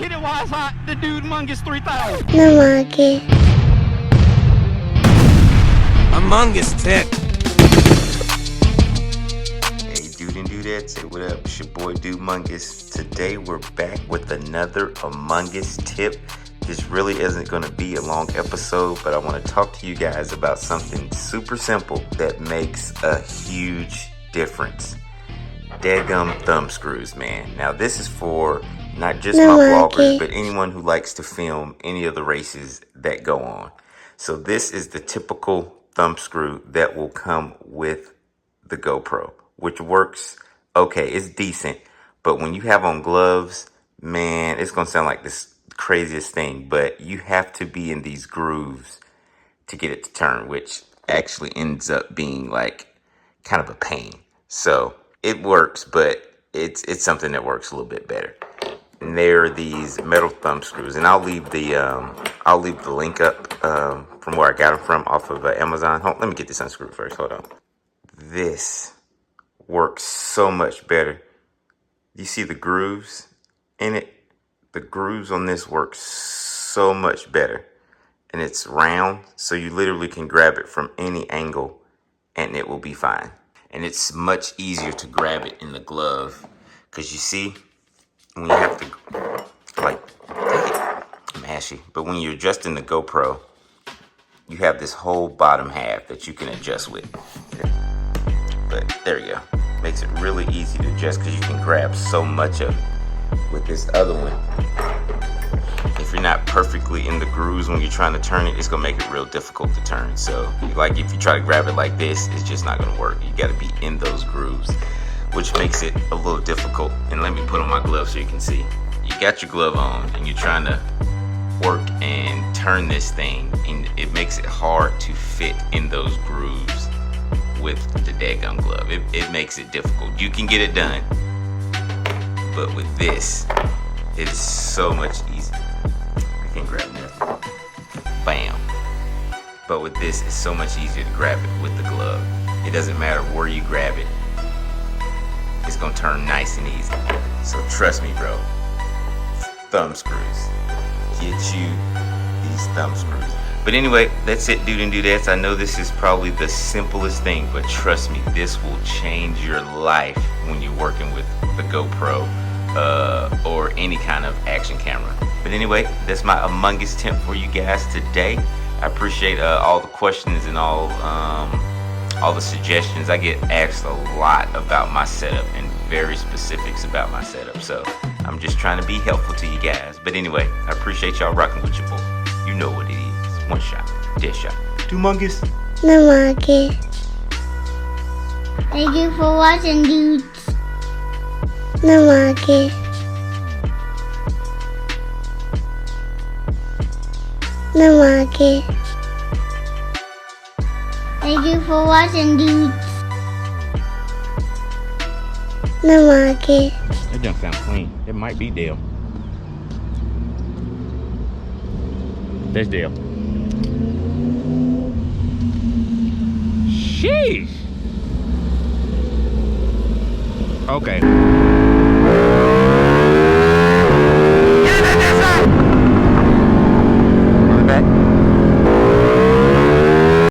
Hit it while it's hot. The Dude Mungus 3000. No monkey. A-Mungus tip. Hey dude and dudette, say what up, it's your boy Dude Mungus. Today we're back with another A-Mungus tip. This really isn't going to be a long episode, but I want to talk to you guys about something super simple that makes a huge difference. Dadgum thumb screws, man. Now this is for not just my vloggers, but anyone who likes to film any of the races that go on. So this is the typical thumb screw that will come with the GoPro, which works okay. It's decent, but when you have on gloves, man, it's gonna sound like this craziest thing, but you have to be in these grooves to get it to turn, which actually ends up being like kind of a pain. So it works, but it's something that works a little bit better. And there are these metal thumb screws, and I'll leave the link up from where I got them from off of Amazon. Let me get this unscrewed first. Hold on. This works so much better. You see the grooves in it? The grooves on this work so much better. And it's round, so you literally can grab it from any angle and it will be fine. And it's much easier to grab it in the glove, because you see, when you have to, like, I'm ashy, but when you're adjusting the GoPro, you have this whole bottom half that you can adjust with. But there you go. Makes it really easy to adjust because you can grab so much of it. With this other one, if you're not perfectly in the grooves when you're trying to turn it, it's gonna make it real difficult to turn. So like if you try to grab it like this, it's just not gonna work. You gotta be in those grooves, which makes it a little difficult. And let me put on my glove so you can see. You got your glove on and you're trying to work and turn this thing, and it makes it hard to fit in those grooves with the daggum glove. It makes it difficult. You can get it done, but with this, it is so much easier. I can't grab nothing. Bam. But with this, it's so much easier to grab it with the glove. It doesn't matter where you grab it. It's gonna turn nice and easy. So trust me, bro. Thumb screws. Get you these thumb screws. But anyway, that's it, dude and dudettes. I know this is probably the simplest thing, but trust me, this will change your life when you're working with the GoPro or any kind of action camera. But anyway, that's my A-Mungus tip for you guys today. I appreciate all the questions and all the suggestions. I get asked a lot about my setup and very specifics about my setup. So I'm just trying to be helpful to you guys. But anyway, I appreciate y'all rocking with your boy. You know what it is. Oneshot, Deadshot, DudeMungus. No monkey. Thank you for watching, dudes. No monkey. No monkey. Thank you for watching, dudes. No monkey. That don't sound clean. It might be Dale. There's Dale. Sheesh. Okay.